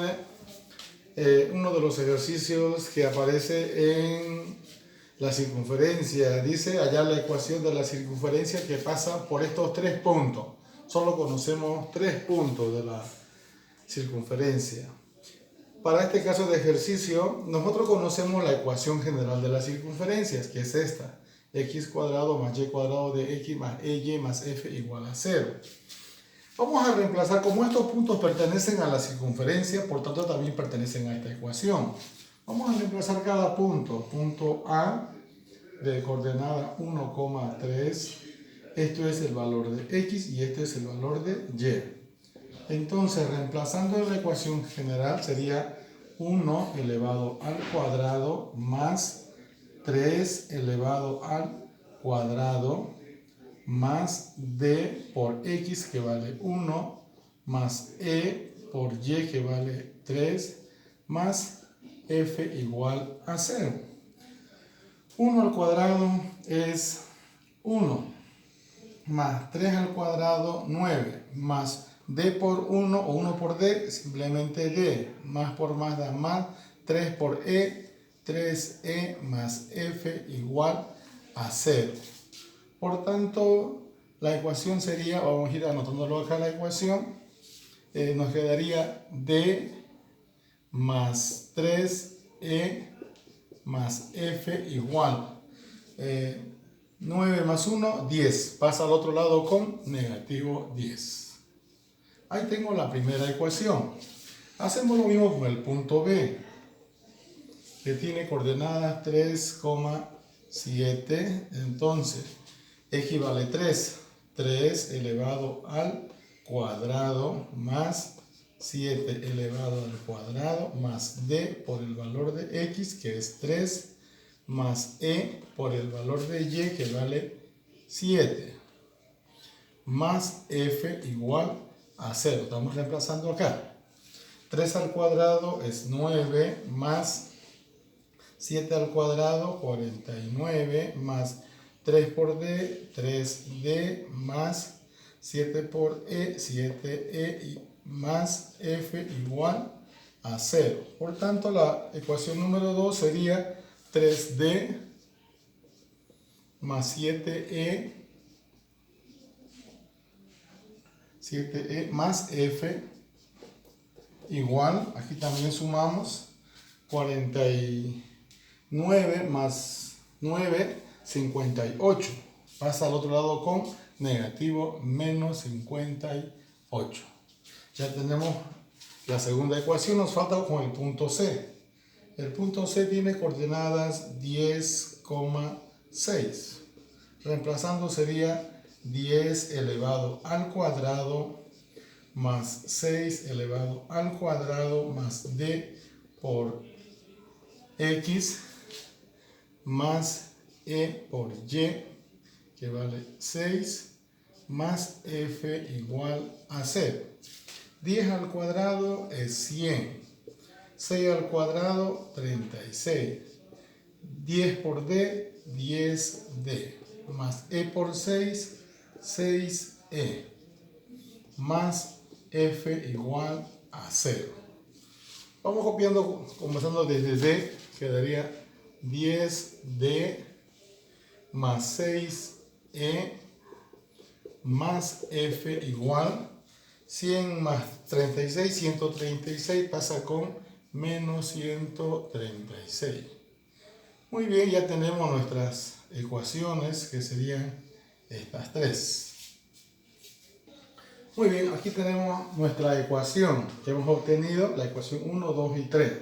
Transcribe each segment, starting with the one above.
solucione uno de los ejercicios que aparece en la circunferencia. Dice hallar la ecuación de la circunferencia que pasa por estos tres puntos. Solo conocemos tres puntos de la circunferencia. Para este caso de ejercicio, nosotros conocemos la ecuación general de las circunferencias, que es esta: x cuadrado más y cuadrado de x más ey más f igual a 0. Vamos a reemplazar, como estos puntos pertenecen a la circunferencia, por tanto también pertenecen a esta ecuación. Vamos a reemplazar cada punto. Punto A de coordenada 1,3. Esto es el valor de x y este es el valor de y. Entonces, reemplazando en la ecuación general sería 1 elevado al cuadrado más 3 elevado al cuadrado más d por x, que vale 1, más e por y, que vale 3, más f igual a 0. 1 al cuadrado es 1, más 3 al cuadrado 9, más d por 1 o 1 por d, simplemente d, más por más da más, 3 por e, 3e más f igual a 0. Por tanto, la ecuación sería, vamos a ir anotándolo acá la ecuación, nos quedaría d más 3e más f igual 9 más 1, 10. Pasa al otro lado con negativo 10. Ahí tengo la primera ecuación. Hacemos lo mismo con el punto B, que tiene coordenadas 3,7. Entonces, x vale 3. 3 elevado al cuadrado más 7 elevado al cuadrado más d por el valor de x, que es 3, más e por el valor de y, que vale 7, más f igual a 0. Estamos reemplazando acá. 3 al cuadrado es 9, más 7 al cuadrado 49, más 3 por d, 3d, más 7 por e, 7e, y más f igual a 0. Por tanto, la ecuación número 2 sería 3d más 7e más f igual, aquí también sumamos 49 más 9, 58. Pasa al otro lado con negativo menos 58. Ya tenemos la segunda ecuación, nos falta con el punto C. El punto C tiene coordenadas 10,6. Reemplazando sería 10 elevado al cuadrado más 6 elevado al cuadrado más d por x más e por y, que vale 6, más f igual a 0. 10 al cuadrado es 100. 6 al cuadrado, 36. 10 por d, 10d. Más e por 6, 6e. Más f igual a 0. Vamos copiando, comenzando desde d, quedaría 10d más 6e más f igual 100 más 36, 136, pasa con menos 136. Muy bien, ya tenemos nuestras ecuaciones, que serían estas tres. Muy bien, aquí tenemos nuestra ecuación que hemos obtenido, la ecuación 1, 2 y 3.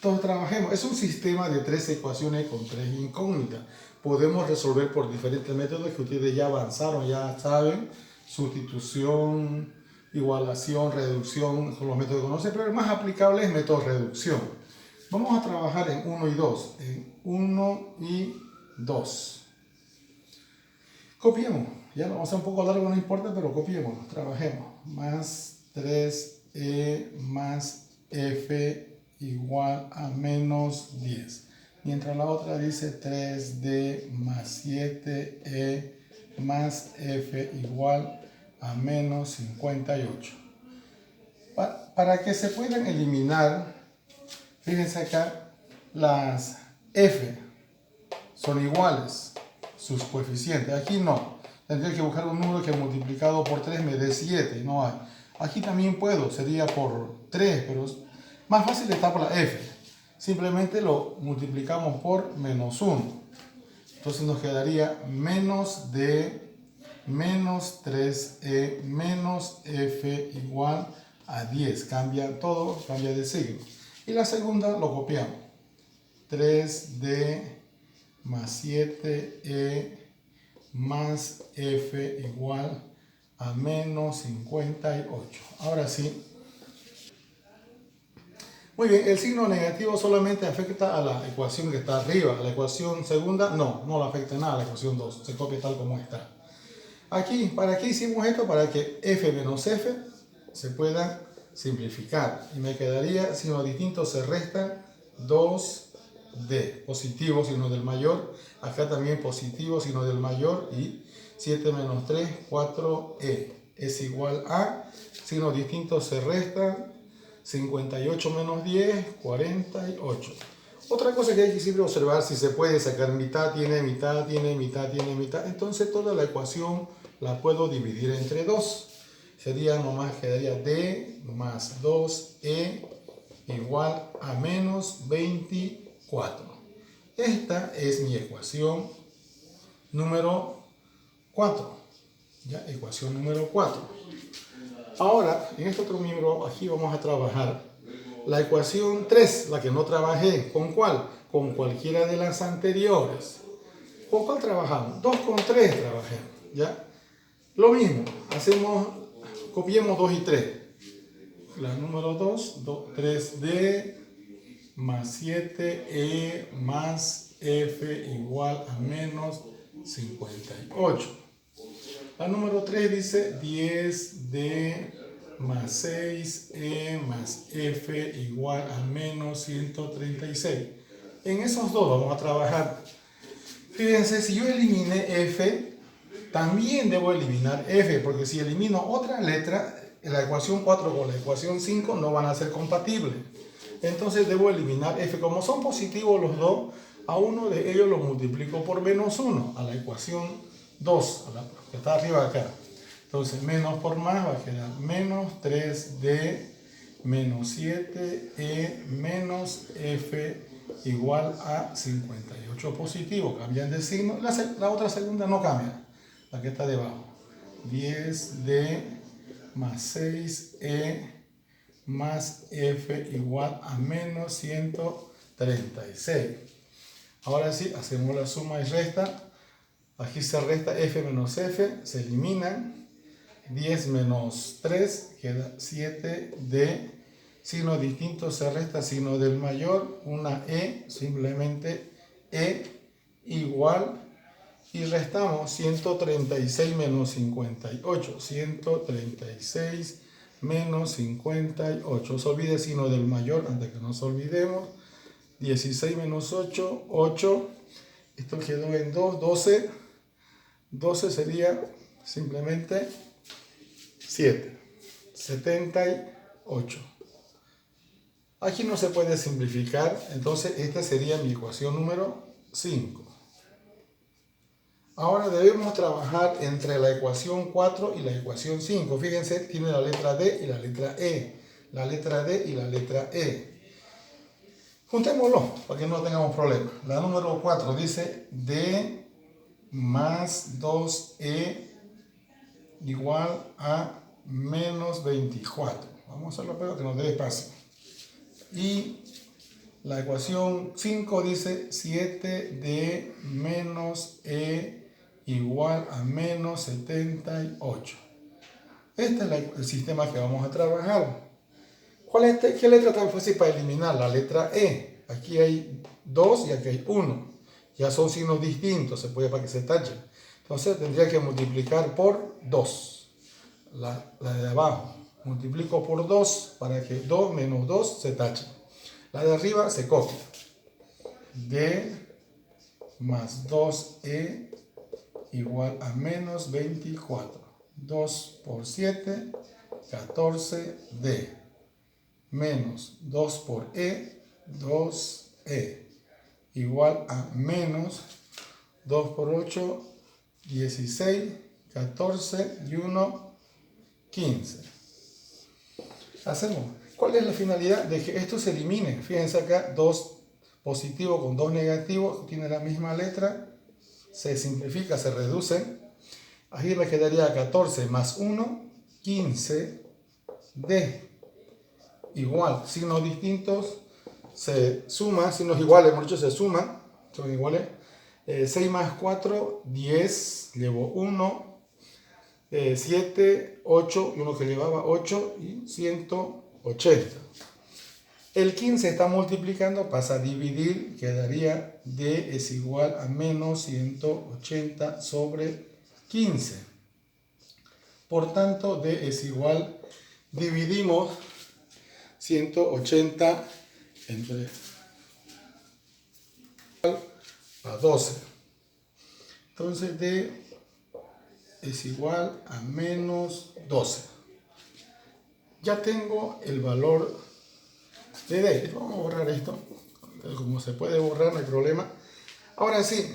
Entonces trabajemos. Es un sistema de tres ecuaciones con tres incógnitas. Podemos resolver por diferentes métodos que ustedes ya avanzaron, ya saben: sustitución, igualación, reducción, son los métodos que conocen, pero el más aplicable es el método de reducción. Vamos a trabajar en 1 y 2. En 1 y 2. Copiemos. Ya lo vamos a hacer un poco largo, no importa, pero copiemos. Trabajemos. Más 3e más f igual a menos 10. Mientras la otra dice 3d más 7e más f igual a menos 58. para que se puedan eliminar, fíjense acá, las f son iguales, sus coeficientes. Aquí no. Tendría que buscar un número que multiplicado por 3 me dé 7. No hay. Aquí también puedo, sería por 3, pero más fácil está por la f. Simplemente lo multiplicamos por menos 1. Entonces nos quedaría menos d menos 3e menos f igual a 10. Cambia todo, cambia de signo. Y la segunda lo copiamos. 3d más 7e más f igual a menos 58. Ahora sí. Muy bien, el signo negativo solamente afecta a la ecuación que está arriba. A la ecuación segunda, no le afecta nada a la ecuación 2. Se copia tal como está. Aquí, ¿para qué hicimos esto? Para que f menos f se pueda simplificar. Y me quedaría, signos distintos se restan 2d. Positivo, signo del mayor. Acá también positivo, signo del mayor. Y 7 menos 3, 4e. Es igual a, signos distintos se restan. 58 menos 10, 48. Otra cosa que hay que siempre observar, si se puede sacar mitad, tiene mitad, tiene mitad, tiene mitad. Entonces toda la ecuación la puedo dividir entre 2. Sería nomás, quedaría d más 2e igual a menos 24. Esta es mi ecuación número 4. ¿Ya? Ecuación número 4. Ahora, en este otro miembro, aquí vamos a trabajar la ecuación 3, la que no trabajé. ¿Con cuál? Con cualquiera de las anteriores. ¿Con cuál trabajamos? 2 con 3 trabajé. ¿Ya? Lo mismo, copiemos 2 y 3. La número 2, 3d más 7e más f igual a menos 58. La número 3 dice 10d más 6e más f igual a menos 136. En esos dos vamos a trabajar. Fíjense, si yo eliminé f, también debo eliminar f, porque si elimino otra letra, la ecuación 4 con la ecuación 5 no van a ser compatibles. Entonces debo eliminar f. Como son positivos los dos, a uno de ellos lo multiplico por menos 1, a la ecuación 2, que está arriba acá. Entonces, menos por más va a quedar menos 3d menos 7e menos f igual a 58 positivo. Cambian de signo. La otra segunda no cambia, la que está debajo. 10d más 6e más f igual a menos 136. Ahora sí, hacemos la suma y resta. Aquí se resta f menos f, se eliminan. 10 menos 3 queda 7d. Signo distinto se resta signo del mayor, una e, simplemente e igual. Y restamos 136 menos 58. 136 menos 58. No se olvide el signo del mayor antes que nos olvidemos. 16 menos 8, 8. Esto quedó en 2, 12. 12 sería simplemente 7. 78. Aquí no se puede simplificar, entonces esta sería mi ecuación número 5. Ahora debemos trabajar entre la ecuación 4 y la ecuación 5. Fíjense, tiene la letra D y la letra E. La letra D y la letra E. Juntémoslo para que no tengamos problemas. La número 4 dice D más 2E igual a menos 24. Vamos a hacerlo pero que nos dé espacio. Y la ecuación 5 dice 7D menos E igual a menos 78. Este es el sistema que vamos a trabajar. ¿Qué letra tan fácil para eliminar? La letra E. Aquí hay 2 y aquí hay 1. Ya son signos distintos, se puede para que se tachen. Entonces tendría que multiplicar por 2. La de abajo. Multiplico por 2 para que 2 menos 2 se tache. La de arriba se copia. D más 2E igual a menos 24. 2 por 7, 14D. menos 2 por E, 2E, igual a menos 2 por 8, 16, 14 y 1, 15. Hacemos. ¿Cuál es la finalidad? De que esto se elimine. Fíjense acá, 2 positivo con 2 negativos, tiene la misma letra, se simplifica, se reduce. Aquí le quedaría 14 más 1, 15, D, igual, signos distintos, se suma, signos iguales, hemos dicho se suman, son iguales. 6 más 4, 10, llevo 1, 7, 8, y uno que llevaba 8 y 180. El 15 está multiplicando, pasa a dividir, quedaría D es igual a menos 180 sobre 15. Por tanto, D es igual, dividimos 180 entre a 12. Entonces D es igual a menos 12. Ya tengo el valor de D. Vamos a borrar esto. Como se puede borrar, no hay problema. Ahora sí,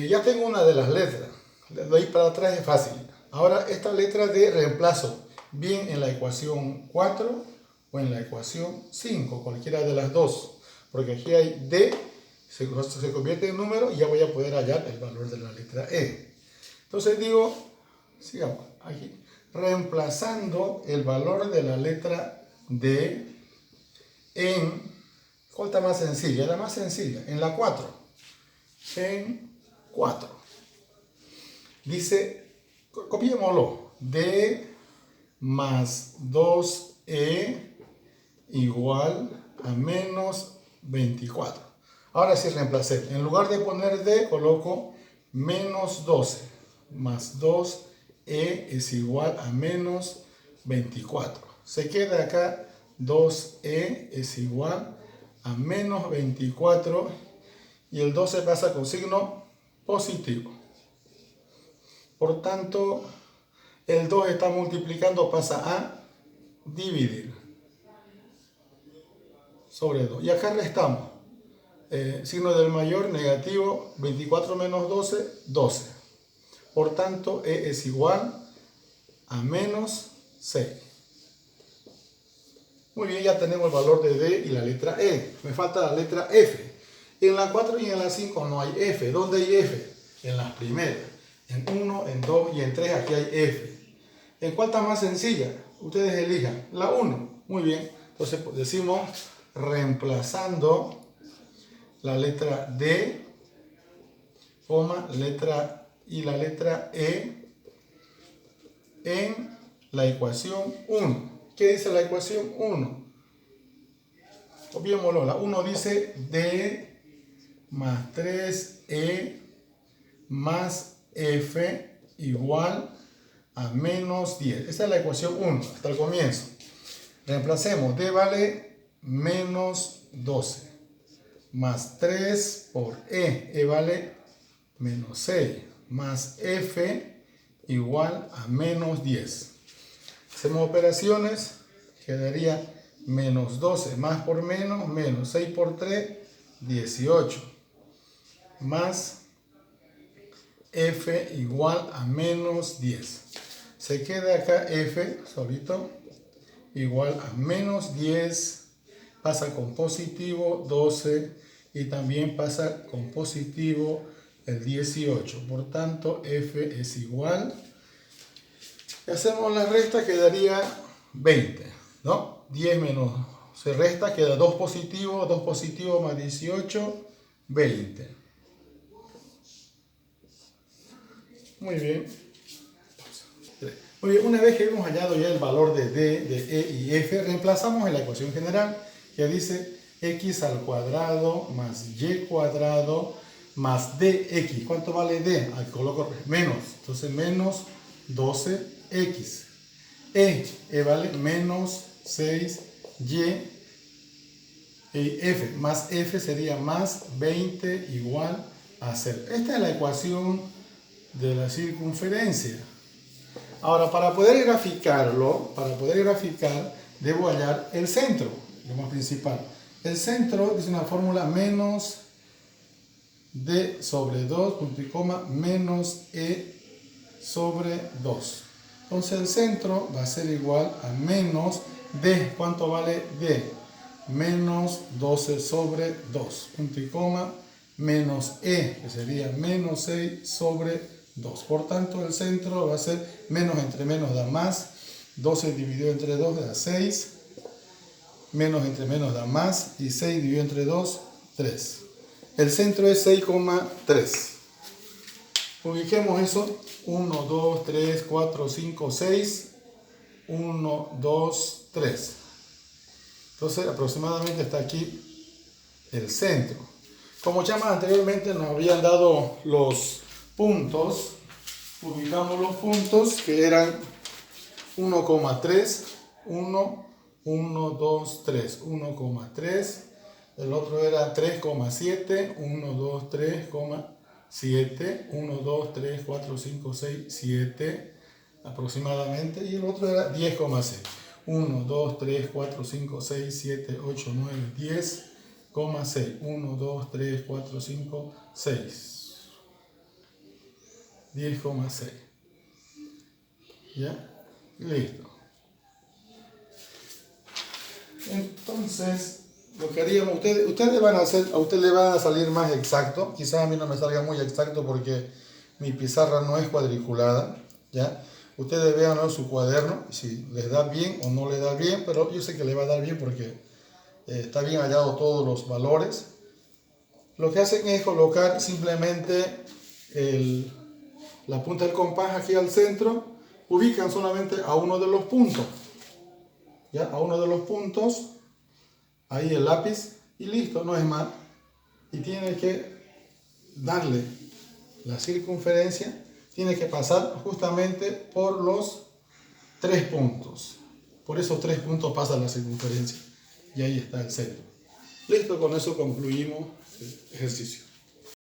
ya tengo una de las letras. Le doy para atrás, es fácil. Ahora esta letra D reemplazo bien en la ecuación 4 o en la ecuación 5, cualquiera de las dos. Porque aquí hay D, se convierte en número y ya voy a poder hallar el valor de la letra E. Entonces digo, sigamos aquí, reemplazando el valor de la letra D en, ¿cuál está más sencilla? La más sencilla, en la 4. En 4. Dice, copiémoslo, D más 2E igual a menos 24. Ahora sí reemplacé. En lugar de poner D, coloco menos 12 más 2E es igual a menos 24. Se queda acá 2E es igual a menos 24 y el 12 pasa con signo positivo. Por tanto, el 2 está multiplicando, pasa a dividir sobre 2. Y acá restamos. Signo del mayor, negativo, 24 menos 12, 12. Por tanto, E es igual a menos 6. Muy bien, ya tenemos el valor de D y la letra E. Me falta la letra F. En la 4 y en la 5 no hay F. ¿Dónde hay F? En las primeras. En 1, en 2 y en 3 aquí hay F. ¿En cuál está más sencilla? Ustedes elijan. La 1. Muy bien. Entonces decimos reemplazando la letra D, letra y la letra E en la ecuación 1. ¿Qué dice la ecuación 1? Copiémoslo. La 1 dice D más 3E más F igual a menos 10. Esta es la ecuación 1, hasta el comienzo. Reemplacemos. D vale menos 12. Más 3 por E vale menos 6. Más F igual a menos 10. Hacemos operaciones. Quedaría menos 12 más por menos, menos 6 por 3, 18. Más F igual a menos 10. Se queda acá F solito igual a menos 10. Pasa con positivo 12 y también pasa con positivo el 18. Por tanto, F es igual. Hacemos la resta, quedaría 20, ¿no? 10 menos, se resta, queda 2 positivo más 18, 20. Muy bien. Muy bien, una vez que hemos hallado ya el valor de D, de E y F, reemplazamos en la ecuación general que dice x al cuadrado más y cuadrado más dx. ¿Cuánto vale D? Al coloco menos. Entonces menos 12x. E vale menos 6y. Y F más F sería más 20 igual a 0. Esta es la ecuación de la circunferencia. Ahora, para poder graficar, debo hallar el centro, lo más principal. El centro dice una fórmula menos d sobre 2, punto y coma, menos e sobre 2. Entonces el centro va a ser igual a menos d. ¿Cuánto vale d? Menos 12 sobre 2, punto y coma, menos e, que sería menos 6 sobre 2. Por tanto, el centro va a ser menos entre menos da más. 12 dividido entre 2 da 6. Menos entre menos da más. Y 6 dividido entre 2, 3. El centro es 6,3. Ubiquemos eso. 1, 2, 3, 4, 5, 6. 1, 2, 3. Entonces aproximadamente está aquí el centro. Como ya más anteriormente nos habían dado los puntos, ubicamos los puntos que eran 1,3, 1, 1, 2, 3, 1,3. El otro era 3,7, 1, 2, 3,7, 1, 2, 3, 4, 5, 6, 7 aproximadamente. Y el otro era 10,6. 1, 2, 3, 4, 5, 6, 7, 8, 9, 10,6. 1, 2, 3, 4, 5, 6. 10,6. ¿Ya? Listo. Entonces, lo que haríamos, ustedes van a hacer, a ustedes le van a salir más exacto. Quizás a mí no me salga muy exacto porque mi pizarra no es cuadriculada, ¿ya? Ustedes vean su cuaderno, si les da bien o no les da bien, pero yo sé que les va a dar bien porque está bien hallado todos los valores. Lo que hacen es colocar simplemente la punta del compás aquí al centro, ubican solamente a uno de los puntos, ¿ya? A uno de los puntos, ahí el lápiz y listo, no es más. Y tiene que darle la circunferencia, tiene que pasar justamente por los 3 puntos. Por esos 3 puntos pasa la circunferencia y ahí está el centro. Listo, con eso concluimos el ejercicio.